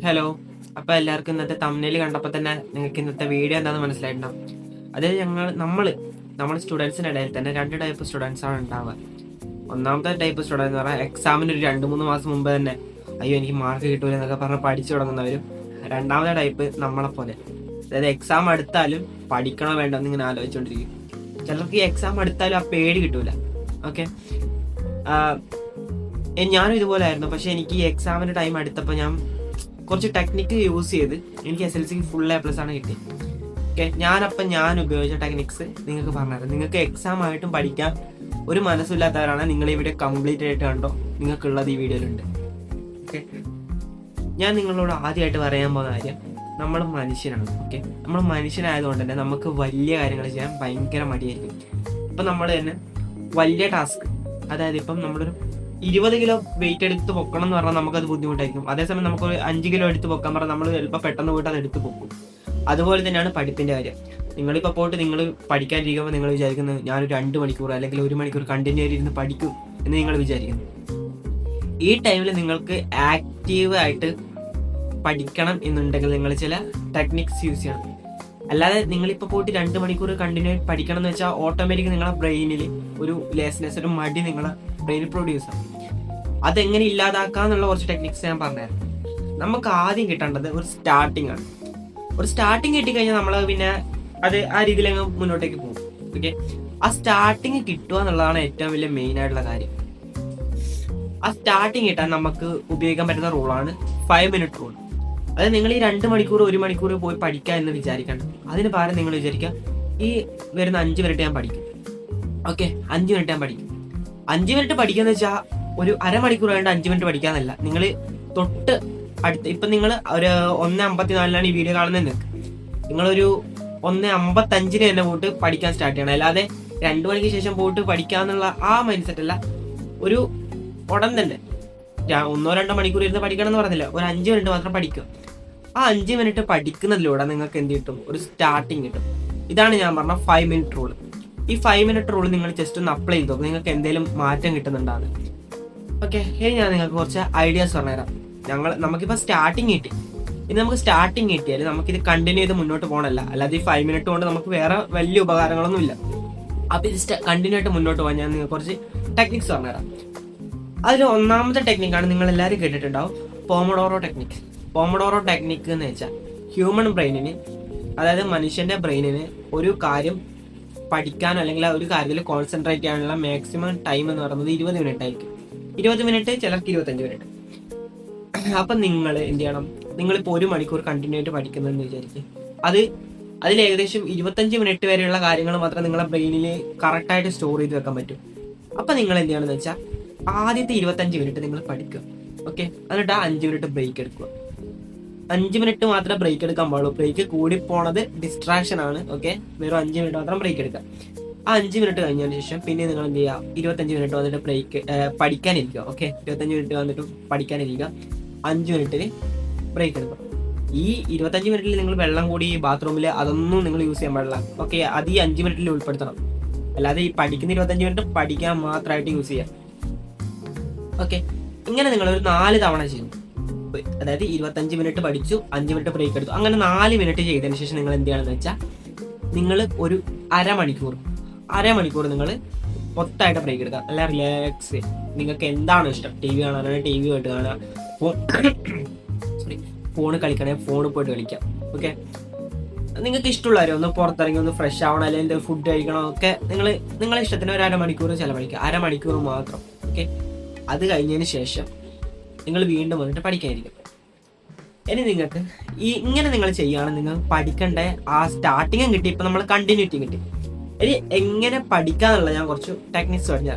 Hello. അപ്പോൾ എല്ലാവർക്കും ഇന്നത്തെ തംബ്നെയിൽ കണ്ടപ്പോൾ തന്നെ നിങ്ങൾക്ക് ഇന്നത്തെ വീഡിയോ എന്താണെന്ന് മനസ്സിലായിട്ടുണ്ടാവും. അതായത് നമ്മൾ സ്റ്റുഡൻസിൻ്റെ ഇടയിൽ തന്നെ 2 ടൈപ്പ് സ്റ്റുഡൻസ് ആണ് ഉണ്ടാവുക. ഒന്നാമത്തെ ടൈപ്പ് സ്റ്റുഡൻസ് എന്ന് പറഞ്ഞാൽ എക്സാമിന് ഒരു 2-3 മാസം മുമ്പ് തന്നെ അയ്യോ എനിക്ക് മാർക്ക് കിട്ടൂല എന്നൊക്കെ പറഞ്ഞ് പഠിച്ചു തുടങ്ങുന്നവരും. രണ്ടാമത്തെ ടൈപ്പ് നമ്മളെപ്പോലെ, അതായത് എക്സാം അടുത്താലും പഠിക്കണോ വേണ്ടോ എന്നിങ്ങനെ ആലോചിച്ചുകൊണ്ടിരിക്കും. ചിലർക്ക് ഈ എക്സാം അടുത്താലും ആ പേടി കിട്ടൂല. ഓക്കെ, ഞാനും ഇതുപോലെ ആയിരുന്നു. പക്ഷെ എനിക്ക് ഈ എക്സാമിൻ്റെ ടൈം അടുത്തപ്പോൾ ഞാൻ കുറച്ച് ടെക്നിക്ക് യൂസ് ചെയ്ത് എനിക്ക് SLC ഫുൾ A+ ആണ് കിട്ടിയത്. ഓക്കെ, ഞാൻ ഉപയോഗിച്ച ടെക്നിക്സ് നിങ്ങൾക്ക് പറഞ്ഞുതരാം. നിങ്ങൾക്ക് എക്സാം ആയിട്ടും പഠിക്കാൻ ഒരു മനസ്സില്ലാത്തവരാണ് നിങ്ങൾ ഈ വീഡിയോ കംപ്ലീറ്റ് ആയിട്ട് കണ്ടോ, നിങ്ങൾക്കുള്ളത് ഈ വീഡിയോയിലുണ്ട്. ഓക്കെ, ഞാൻ നിങ്ങളോട് ആദ്യമായിട്ട് പറയാൻ പോകുന്ന കാര്യം, നമ്മൾ മനുഷ്യനാണ്. ഓക്കെ, നമ്മൾ മനുഷ്യനായതുകൊണ്ട് തന്നെ നമുക്ക് വലിയ കാര്യങ്ങൾ ചെയ്യാൻ ഭയങ്കര മടിയായിരിക്കും. ഇപ്പം നമ്മൾ തന്നെ വലിയ ടാസ്ക്, അതായത് ഇപ്പം നമ്മളൊരു 20 കിലോ വെയിറ്റ് എടുത്ത് പൊക്കണം എന്ന് പറഞ്ഞാൽ നമുക്കത് ബുദ്ധിമുട്ടായിരിക്കും. അതേസമയം നമുക്കൊരു 5 കിലോ എടുത്ത് പൊക്കാൻ പറഞ്ഞാൽ നമ്മൾ ചിലപ്പോൾ പെട്ടെന്ന് പോയിട്ട് അത് എടുത്ത് പൊക്കും. അതുപോലെ തന്നെയാണ് പഠിപ്പിൻ്റെ കാര്യം. നിങ്ങളിപ്പോൾ പോയിട്ട് നിങ്ങൾ പഠിക്കാനിരിക്കുമ്പോൾ നിങ്ങൾ വിചാരിക്കുന്നത് ഞാനൊരു 2 മണിക്കൂർ അല്ലെങ്കിൽ 1 മണിക്കൂർ കണ്ടിന്യൂ ഇരുന്ന് പഠിക്കും എന്ന് നിങ്ങൾ വിചാരിക്കുന്നു. ഈ ടൈമിൽ നിങ്ങൾക്ക് ആക്റ്റീവായിട്ട് പഠിക്കണം എന്നുണ്ടെങ്കിൽ നിങ്ങൾ ചില ടെക്നിക്സ് യൂസ് ചെയ്യണം. അല്ലാതെ നിങ്ങളിപ്പോൾ പോയിട്ട് 2 മണിക്കൂർ കണ്ടിന്യൂ പഠിക്കണം എന്ന് വെച്ചാൽ ഓട്ടോമാറ്റിക് നിങ്ങളുടെ ബ്രെയിനിൽ ഒരു ലേസ്നെസ്, ഒരു മടി നിങ്ങളെ ബ്രെയിനിൽ പ്രൊഡ്യൂസ് ആവും. അതെങ്ങനെ ഇല്ലാതാക്കാന്നുള്ള കുറച്ച് ടെക്നിക്സ് ഞാൻ പറഞ്ഞുതരാം. നമുക്ക് ആദ്യം കിട്ടേണ്ടത് ഒരു സ്റ്റാർട്ടിംഗ് ആണ്. ഒരു സ്റ്റാർട്ടിങ് കിട്ടിക്കഴിഞ്ഞാൽ നമ്മൾ പിന്നെ അത് ആ രീതിയിൽ അങ്ങ് മുന്നോട്ടേക്ക് പോകും. ഓക്കെ, ആ സ്റ്റാർട്ടിങ് കിട്ടുക എന്നുള്ളതാണ് ഏറ്റവും വലിയ മെയിൻ ആയിട്ടുള്ള കാര്യം. ആ സ്റ്റാർട്ടിങ് കിട്ടാൻ നമുക്ക് ഉപയോഗിക്കാൻ പറ്റുന്ന റൂളാണ് 5 മിനിറ്റ് റൂൾ. അതായത് നിങ്ങൾ ഈ 2 മണിക്കൂർ 1 മണിക്കൂർ പോയി പഠിക്കുക എന്ന് വിചാരിക്കണം. അതിന് പകരം നിങ്ങൾ വിചാരിക്കുക ഈ വരുന്ന 5 മിനിറ്റ് ഞാൻ പഠിക്കും. ഓക്കെ, 5 മിനിറ്റ് ഞാൻ പഠിക്കും. 5 മിനിറ്റ് പഠിക്കാന്ന് വെച്ചാൽ ഒരു അരമണിക്കൂർ വേണ്ട 5 മിനിറ്റ് പഠിക്കാന്നല്ല. നിങ്ങൾ തൊട്ട് അടുത്ത് ഇപ്പം നിങ്ങൾ ഒരു 1:54 ഈ വീഡിയോ കാണുന്നത്, നിങ്ങളൊരു 1:55 തന്നെ പോയിട്ട് പഠിക്കാൻ സ്റ്റാർട്ട് ചെയ്യണം. അല്ലാതെ 2 മണിക്ക് ശേഷം പോയിട്ട് പഠിക്കാന്നുള്ള ആ മൈൻഡ് സെറ്റ് അല്ല. ഒരു ഉടൻ തന്നെ 1-2 മണിക്കൂർ ഇരുന്ന് പഠിക്കണം എന്ന് പറഞ്ഞില്ല, ഒരു 5 മിനിറ്റ് മാത്രം പഠിക്കുക. ആ 5 മിനിറ്റ് പഠിക്കുന്നതിലൂടെ നിങ്ങൾക്ക് എന്ത് കിട്ടും? ഒരു സ്റ്റാർട്ടിങ് കിട്ടും. ഇതാണ് ഞാൻ പറഞ്ഞ 5 മിനിറ്റ് റൂൾ. ഈ 5 മിനിറ്റ് റൂൾ നിങ്ങൾ ജസ്റ്റ് ഒന്ന് അപ്ലൈ ചെയ്ത് നോക്കും, നിങ്ങൾക്ക് എന്തെങ്കിലും മാറ്റം കിട്ടുന്നുണ്ടാണ്. ഓക്കെ, ഇനി ഞാൻ നിങ്ങൾക്ക് കുറച്ച് ഐഡിയാസ് പറഞ്ഞുതരാം. നമുക്കിപ്പോൾ സ്റ്റാർട്ടിങ് കിട്ടി. ഇനി നമുക്ക് സ്റ്റാർട്ടിങ് കിട്ടിയാൽ നമുക്കിത് കണ്ടിന്യൂ ചെയ്ത് മുന്നോട്ട് പോകണമല്ല. അല്ലാതെ ഈ 5 മിനിറ്റ് കൊണ്ട് നമുക്ക് വേറെ വലിയ ഉപകാരങ്ങളൊന്നും ഇല്ല. അപ്പോൾ ഇത് കണ്ടിന്യൂ ആയിട്ട് മുന്നോട്ട് പോകാൻ ഞാൻ നിങ്ങൾക്ക് കുറച്ച് ടെക്നിക്സ് പറഞ്ഞുതരാം. അതിൽ ഒന്നാമത്തെ ടെക്നിക്കാണ് നിങ്ങൾ എല്ലാവരും കേട്ടിട്ടുണ്ടാവും, പോമഡോറോ ടെക്നിക്ക്. പോമഡോറോ ടെക്നിക്ക് എന്ന് വെച്ചാൽ ഹ്യൂമൻ ബ്രെയിനിന്, അതായത് മനുഷ്യൻ്റെ ബ്രെയിനിന് ഒരു കാര്യം പഠിക്കാനോ അല്ലെങ്കിൽ ആ ഒരു കാര്യത്തിൽ കോൺസെൻട്രേറ്റ് ചെയ്യാനുള്ള മാക്സിമം ടൈം എന്ന് പറയുന്നത് 20 മിനിറ്റ് ആയിരിക്കും. 20 മിനിറ്റ്, ചിലർക്ക് 25 മിനിറ്റ്. അപ്പം നിങ്ങൾ എന്ത് ചെയ്യണം? നിങ്ങളിപ്പോൾ 1 മണിക്കൂർ കണ്ടിന്യൂ ആയിട്ട് പഠിക്കുന്നതെന്ന് വിചാരിക്കും. അതിൽ ഏകദേശം 25 മിനിറ്റ് വരെയുള്ള കാര്യങ്ങൾ മാത്രമേ നിങ്ങളുടെ ബ്രെയിനിൽ കറക്റ്റായിട്ട് സ്റ്റോർ ചെയ്ത് വെക്കാൻ പറ്റും. അപ്പം നിങ്ങൾ എന്ത് ചെയ്യണമെന്ന് വെച്ചാൽ ആദ്യത്തെ 25 മിനിറ്റ് നിങ്ങൾ പഠിക്കുക. ഓക്കെ, എന്നിട്ട് ആ 5 മിനിറ്റ് ബ്രേക്ക് എടുക്കുക. 5 മിനിറ്റ് മാത്രമേ ബ്രേക്ക് എടുക്കാൻ പാടുള്ളൂ. ബ്രേക്ക് കൂടി പോണത് ഡിസ്ട്രാക്ഷൻ ആണ്. ഓക്കെ, വെറും 5 മിനിറ്റ് മാത്രം ബ്രേക്ക് എടുക്കുക. ആ 5 മിനിറ്റ് കഴിഞ്ഞതിന് ശേഷം പിന്നെ നിങ്ങൾ എന്ത് ചെയ്യുക? 25 മിനിറ്റ് വന്നിട്ട് പഠിക്കാനിരിക്കുക. ഓക്കെ, 25 മിനിറ്റ് വന്നിട്ട് പഠിക്കാനിരിക്കുക. 5 മിനിറ്റിന് ബ്രേക്ക് എടുക്കുക. ഈ 25 മിനിറ്റിൽ നിങ്ങൾ വെള്ളം കൂടി ബാത്റൂമിൽ അതൊന്നും നിങ്ങൾ യൂസ് ചെയ്യാൻ പാടില്ല. ഓക്കെ, അത് ഈ 5 മിനിറ്റിൽ ഉൾപ്പെടുത്തണം. അല്ലാതെ ഈ പഠിക്കുന്ന 25 മിനിറ്റ് പഠിക്കാൻ മാത്രമായിട്ട് യൂസ് ചെയ്യാം. ഓക്കെ, ഇങ്ങനെ നിങ്ങൾ ഒരു 4 തവണ ചെയ്യും. അതായത് 25 മിനിറ്റ് പഠിച്ചു, 5 മിനിറ്റ് ബ്രേക്ക് എടുത്തു, അങ്ങനെ 4 മിനിറ്റ് ചെയ്തതിന് ശേഷം നിങ്ങൾ എന്ത് ചെയ്യണമെന്ന് വെച്ചാൽ നിങ്ങൾ ഒരു അരമണിക്കൂർ നിങ്ങൾ മൊത്തമായിട്ട് ബ്രേക്ക് എടുക്കുക. അല്ല റിലാക്സ്. നിങ്ങൾക്ക് എന്താണോ ഇഷ്ടം, TV കാണാനാണ് TV പോയിട്ട് കാണുക, ഫോൺ കളിക്കണേ ഫോണിൽ പോയിട്ട് കളിക്കാം. ഓക്കെ, നിങ്ങൾക്ക് ഇഷ്ടമുള്ളവരെ ഒന്ന് പുറത്തിറങ്ങി ഒന്ന് ഫ്രഷ് ആവണം, അല്ലെങ്കിൽ ഫുഡ് കഴിക്കണം, ഒക്കെ നിങ്ങളെ ഇഷ്ടത്തിന് ഒരു അരമണിക്കൂർ ചിലവഴിക്കുക. അരമണിക്കൂർ മാത്രം. ഓക്കെ, അത് കഴിഞ്ഞതിന് ശേഷം നിങ്ങൾ വീണ്ടും വന്നിട്ട് പഠിക്കാനിരിക്കും. ഇനി നിങ്ങൾക്ക് ഇങ്ങനെ നിങ്ങൾ ചെയ്യുകയാണെങ്കിൽ നിങ്ങൾ പഠിക്കേണ്ട ആ സ്റ്റാർട്ടിങ്ങും കിട്ടി, ഇപ്പം നമ്മൾ കണ്ടിന്യൂറ്റി കിട്ടി. ഇനി എങ്ങനെ പഠിക്കാന്നുള്ളത് ഞാൻ കുറച്ച് ടെക്നിക്സ്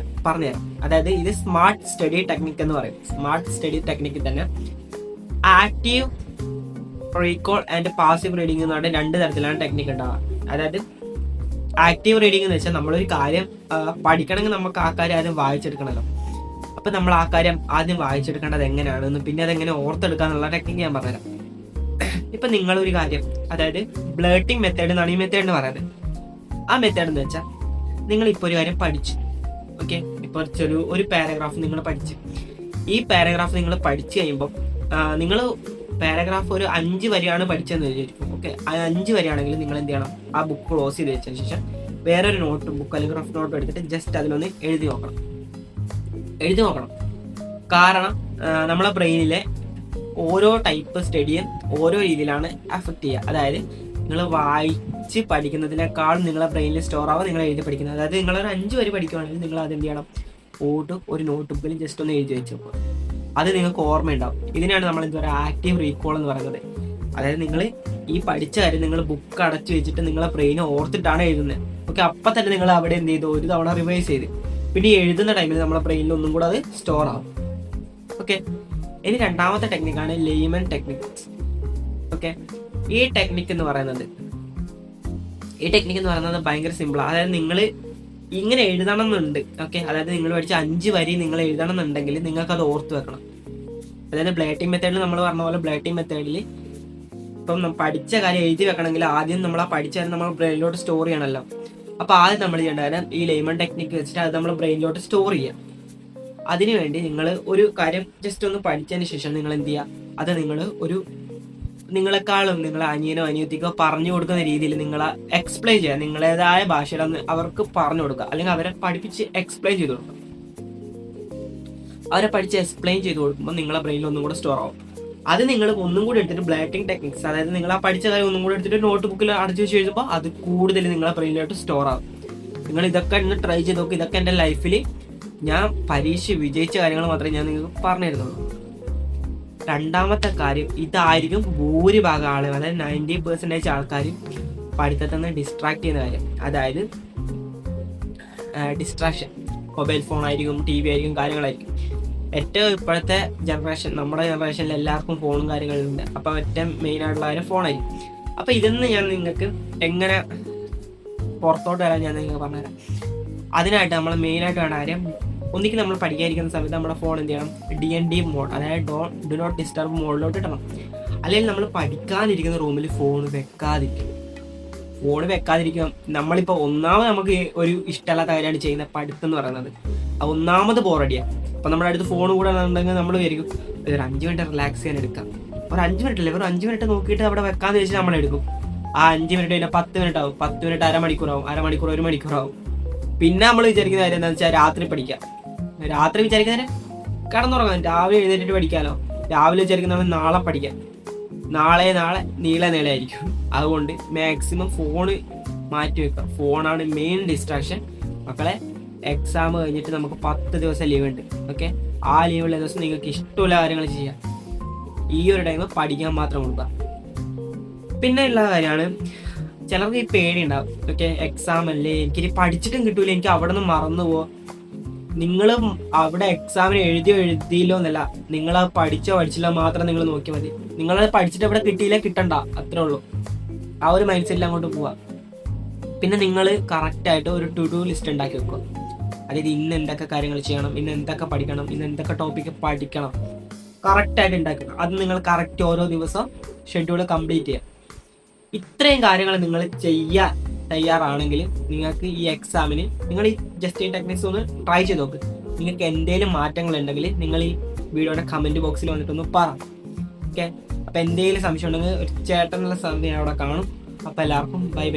പറഞ്ഞുതരാം. അതായത് ഇത് സ്മാർട്ട് സ്റ്റഡി ടെക്നിക്ക് എന്ന് പറയും. സ്മാർട്ട് സ്റ്റഡി ടെക്നിക്കിൽ തന്നെ active recall and passive reading എന്ന് പറഞ്ഞാൽ 2 തരത്തിലാണ് ടെക്നിക്ക് ഉണ്ടാവുക. അതായത് ആക്റ്റീവ് റീഡിംഗ് എന്ന് വെച്ചാൽ നമ്മളൊരു കാര്യം പഠിക്കണമെങ്കിൽ നമുക്ക് ആ കാര്യം ആദ്യം വായിച്ചെടുക്കണമല്ലോ. അപ്പം നമ്മൾ ആ കാര്യം ആദ്യം വായിച്ചെടുക്കേണ്ടത് എങ്ങനെയാണെന്ന്, പിന്നെ അതെങ്ങനെ ഓർത്തെടുക്കുക എന്നുള്ള ടെക്നിക്ക് ഞാൻ പറഞ്ഞുതരാം. ഇപ്പം നിങ്ങളൊരു കാര്യം, അതായത് ബ്ലേർട്ടിംഗ് മെത്തേഡ് എന്നാണ് ഈ മെത്തേഡ് എന്ന് പറയുന്നത്. ആ മെത്തേഡ് എന്ന് വെച്ചാൽ നിങ്ങളിപ്പോൾ ഒരു കാര്യം പഠിച്ചു. ഓക്കെ, ഇപ്പോൾ ഒരു പാരഗ്രാഫ് നിങ്ങൾ പഠിച്ചു. ഈ പാരഗ്രാഫ് നിങ്ങൾ പഠിച്ചു കഴിയുമ്പോൾ നിങ്ങൾ പാരഗ്രാഫ് ഒരു 5 വരിയാണ് പഠിച്ചതെന്ന് വിചാരിക്കും. ഓക്കെ, 5 വരിയാണെങ്കിൽ നിങ്ങൾ എന്ത് ചെയ്യണം, ആ ബുക്ക് ക്ലോസ് ചെയ്ത് വെച്ചതിന് ശേഷം വേറൊരു നോട്ട് ബുക്ക് അല്ലെങ്കിൽ റഫ് നോട്ട് എടുത്തിട്ട് ജസ്റ്റ് അതിലൊന്ന് എഴുതി നോക്കണം. കാരണം നമ്മളെ ബ്രെയിനിലെ ഓരോ ടൈപ്പ് സ്റ്റഡിയും ഓരോ രീതിയിലാണ് അഫക്റ്റ് ചെയ്യുക. അതായത് നിങ്ങൾ വായിച്ച് പഠിക്കുന്നതിനേക്കാൾ നിങ്ങളെ ബ്രെയിനിൽ സ്റ്റോർ ആവുക നിങ്ങൾ എഴുതി പഠിക്കുന്നത്. അതായത് നിങ്ങളൊരു 5 വരി പഠിക്കുകയാണെങ്കിൽ നിങ്ങൾ അത് എന്ത് ചെയ്യണം, ഒരു നോട്ട് ബുക്കിൽ ജസ്റ്റ് ഒന്ന് എഴുതി വെച്ച് നോക്കുക. അത് നിങ്ങൾക്ക് ഓർമ്മയുണ്ടാവും. ഇതിനാണ് നമ്മൾ എന്താ പറയുക, ആക്റ്റീവ് റീകോൾ എന്ന് പറയുന്നത്. അതായത് നിങ്ങൾ ഈ പഠിച്ച കാര്യം നിങ്ങൾ ബുക്ക് അടച്ചു വെച്ചിട്ട് നിങ്ങളെ ബ്രെയിൻ ഓർത്തിട്ടാണ് എഴുതുന്നത്. ഓക്കെ, അപ്പം തന്നെ നിങ്ങൾ അവിടെ എന്ത് ചെയ്തു, ഒരു തവണ റിവൈസ് ചെയ്ത് പിന്നെ എഴുതുന്ന ടൈമിൽ നമ്മുടെ ബ്രെയിനിൽ ഒന്നും കൂടെ അത് സ്റ്റോർ ആവും. ഓക്കെ, ഇനി രണ്ടാമത്തെ ടെക്നിക്കാണ് ലെയ്മൻ ടെക്നിക്സ്. ഓക്കെ, ഈ ടെക്നിക്ക് എന്ന് പറയുന്നത് ഭയങ്കര സിമ്പിളാണ്. അതായത് നിങ്ങൾ ഇങ്ങനെ എഴുതണം എന്നുണ്ട്. ഓക്കെ, അതായത് നിങ്ങൾ പഠിച്ച 5 വരി നിങ്ങൾ എഴുതണം എന്നുണ്ടെങ്കിൽ നിങ്ങൾക്ക് അത് ഓർത്ത് വെക്കണം. അതായത് ബ്ലേറ്റിംഗ് മെത്തേഡിൽ നമ്മൾ പറഞ്ഞ പോലെ ബ്ലേറ്റിംഗ് മെത്തേഡിൽ ഇപ്പം പഠിച്ച കാര്യം എഴുതി വെക്കണമെങ്കിൽ ആദ്യം നമ്മൾ ആ പഠിച്ച കാര്യം നമ്മൾ ബ്രെയിനിലോട്ട് സ്റ്റോർ ചെയ്യണമല്ലോ. അപ്പോൾ ആദ്യം നമ്മൾ ചെയ്യേണ്ട കാര്യം ഈ ലെയ്മൻ ടെക്നിക്ക് വെച്ചിട്ട് അത് നമ്മൾ ബ്രെയിനിലോട്ട് സ്റ്റോർ ചെയ്യാം. അതിനുവേണ്ടി നിങ്ങൾ ഒരു കാര്യം ജസ്റ്റ് ഒന്ന് പഠിച്ചതിന് ശേഷം നിങ്ങൾ എന്ത് ചെയ്യുക, അത് നിങ്ങൾ നിങ്ങളെക്കാളും നിങ്ങളെ അനിയനോ അനിയത്തിക്കോ പറഞ്ഞു കൊടുക്കുന്ന രീതിയിൽ നിങ്ങൾ എക്സ്പ്ലെയിൻ ചെയ്യുക. നിങ്ങളേതായ ഭാഷയിൽ അവർക്ക് പറഞ്ഞു കൊടുക്കുക, അല്ലെങ്കിൽ അവരെ പഠിപ്പിച്ച് എക്സ്പ്ലെയിൻ ചെയ്ത് കൊടുക്കുക. അവരെ പഠിച്ച് എക്സ്പ്ലെയിൻ ചെയ്ത് കൊടുക്കുമ്പോൾ നിങ്ങളെ ബ്രെയിനിൽ ഒന്നും കൂടെ സ്റ്റോർ ആവും. അത് നിങ്ങൾ ഒന്നും കൂടി എടുത്തിട്ട് ബ്ലേറ്റിംഗ് ടെക്നിക്സ്, അതായത് നിങ്ങൾ ആ പഠിച്ച കാര്യം ഒന്നും കൂടി എടുത്തിട്ട് നോട്ട് ബുക്കിൽ അടച്ചു വെച്ച് എഴുതുമ്പോൾ അത് കൂടുതൽ നിങ്ങളെ ബ്രെയിനിലോട്ട് സ്റ്റോർ ആവും. നിങ്ങൾ ഇതൊക്കെ ഒന്ന് ട്രൈ ചെയ്ത് നോക്കും. ഇതൊക്കെ എൻ്റെ ലൈഫിൽ ഞാൻ പരീക്ഷ വിജയിച്ച കാര്യങ്ങൾ മാത്രമേ ഞാൻ നിങ്ങൾക്ക് പറഞ്ഞു തരുന്നുള്ളൂ. രണ്ടാമത്തെ കാര്യം, ഇതായിരിക്കും ഭൂരിഭാഗം ആളുകൾ, അതായത് 90% ആൾക്കാരും പഠിത്തത്തിൽ നിന്ന് ഡിസ്ട്രാക്ട് ചെയ്യുന്ന കാര്യം. അതായത് ഡിസ്ട്രാക്ഷൻ, മൊബൈൽ ഫോൺ ആയിരിക്കും, TV ആയിരിക്കും, കാര്യങ്ങളായിരിക്കും. ഏറ്റവും ഇപ്പോഴത്തെ ജനറേഷൻ, നമ്മുടെ ജനറേഷനിൽ എല്ലാവർക്കും ഫോണും കാര്യങ്ങളുണ്ട്. അപ്പോൾ ഏറ്റവും മെയിൻ ആയിട്ടുള്ള കാര്യം ഫോണായിരിക്കും. അപ്പോൾ ഇതൊന്ന് ഞാൻ നിങ്ങൾക്ക് എങ്ങനെ പുറത്തോട്ട് വരാൻ ഞാൻ നിങ്ങൾക്ക് പറഞ്ഞുതരാം. അതിനായിട്ട് നമ്മൾ മെയിനായിട്ട് വേണ്ട കാര്യം, ഒന്നിക്ക് നമ്മൾ പഠിക്കാതിരിക്കുന്ന സമയത്ത് നമ്മുടെ ഫോൺ എന്ത് ചെയ്യണം, DND മോഡ്, അതായത് ഡു നോട്ട് ഡിസ്റ്റർബ് മോഡിലോട്ട് ഇടണം. അല്ലെങ്കിൽ നമ്മൾ പഠിക്കാനിരിക്കുന്ന റൂമിൽ ഫോൺ വെക്കാതിരിക്കുക. നമ്മളിപ്പോൾ ഒന്നാമത് നമുക്ക് ഒരു ഇഷ്ടമല്ലാത്ത കാര്യമാണ് ചെയ്യുന്ന പഠിത്തം എന്ന് പറയുന്നത്. ഒന്നാമത് ബോറടിയാണ്. അപ്പോൾ നമ്മുടെ അടുത്ത് ഫോൺ കൂടെ ഉണ്ടെങ്കിൽ നമ്മൾ വിചാരിക്കും ഒരു 5 മിനിറ്റ് റിലാക്സ് ചെയ്യാൻ എടുക്കാം. ഒരു 5 മിനിറ്റ് അല്ലേ, ഒരു 5 മിനിറ്റ് നോക്കിയിട്ട് അവിടെ വെക്കാന്ന് വെച്ചാൽ നമ്മൾ എടുക്കും. ആ 5 മിനിറ്റ് കഴിഞ്ഞാൽ 10 മിനിറ്റ് ആവും, 10 മിനിറ്റ് അരമണിക്കൂറാവും, 1 മണിക്കൂറാവും. പിന്നെ നമ്മൾ വിചാരിക്കുന്ന കാര്യം എന്താണെന്ന് വെച്ചാൽ രാത്രി പഠിക്കാം. രാത്രി വിചാരിക്കുന്നതിന് കിടന്നുറങ്ങാം, രാവിലെ എഴുന്നേറ്റിട്ട് പഠിക്കാമല്ലോ. രാവിലെ വിചാരിക്കുന്നവൻ നാളെ പഠിക്കാം, നാളെ നീളായിരിക്കും. അതുകൊണ്ട് മാക്സിമം ഫോണ് മാറ്റി വെക്കുക. ഫോണാണ് മെയിൻ ഡിസ്ട്രാക്ഷൻ. മക്കളെ, എക്സാം കഴിഞ്ഞിട്ട് നമുക്ക് 10 ദിവസം ലീവ് ഉണ്ട്. ഓക്കെ, ആ ലീവുള്ള ദിവസം നിങ്ങൾക്ക് ഇഷ്ടമുള്ള കാര്യങ്ങൾ ചെയ്യാം. ഈ ഒരു ടൈം പഠിക്കാൻ മാത്രം കൊടുക്കുക. പിന്നെ ഉള്ള കാര്യമാണ്, ചിലർക്ക് ഈ പേടി ഉണ്ടാവും. ഓക്കെ, എക്സാം അല്ലേ, എനിക്കിനി പഠിച്ചിട്ടും കിട്ടൂല, എനിക്ക് അവിടെ നിന്ന് മറന്നു പോവോ. നിങ്ങൾ അവിടെ എക്സാമിന് എഴുതിയില്ലോ എന്നല്ല, നിങ്ങൾ പഠിച്ചില്ല മാത്രം നിങ്ങൾ നോക്കിയാൽ മതി. നിങ്ങളത് പഠിച്ചിട്ട് അവിടെ കിട്ടണ്ട, അത്രേ ഉള്ളൂ. ആ ഒരു മൈൻഡ് സെറ്റിൽ അങ്ങോട്ട് പോവുക. പിന്നെ നിങ്ങൾ കറക്റ്റായിട്ട് ഒരു ടു ഡു ലിസ്റ്റ് ഉണ്ടാക്കി വെക്കുക. അതായത് ഇന്ന് എന്തൊക്കെ കാര്യങ്ങൾ ചെയ്യണം, ഇന്ന് എന്തൊക്കെ പഠിക്കണം, ഇന്ന് എന്തൊക്കെ ടോപ്പിക്ക് പഠിക്കണം, കറക്റ്റായിട്ട് ഉണ്ടാക്കുക. അത് നിങ്ങൾ കറക്റ്റ് ഓരോ ദിവസം ഷെഡ്യൂൾ കംപ്ലീറ്റ് ചെയ്യുക. ഇത്രയും കാര്യങ്ങൾ നിങ്ങൾ ചെയ്യാൻ തയ്യാറാണെങ്കിൽ നിങ്ങൾക്ക് ഈ എക്സാമിന് നിങ്ങൾ ഈ ജസ്റ്റ് ടെക്നിക്സ് ഒന്ന് ട്രൈ ചെയ്ത് നോക്ക്. നിങ്ങൾക്ക് എന്തെങ്കിലും മാറ്റങ്ങൾ ഉണ്ടെങ്കിൽ നിങ്ങൾ ഈ വീഡിയോയുടെ കമൻറ്റ് ബോക്സിൽ വന്നിട്ടൊന്ന് പറ. ഓക്കെ, അപ്പോൾ എന്തെങ്കിലും സംശയം ഉണ്ടെങ്കിൽ ഒരു ചേട്ടനുള്ള സമയം അവിടെ കാണും. അപ്പോൾ എല്ലാവർക്കും ബൈ.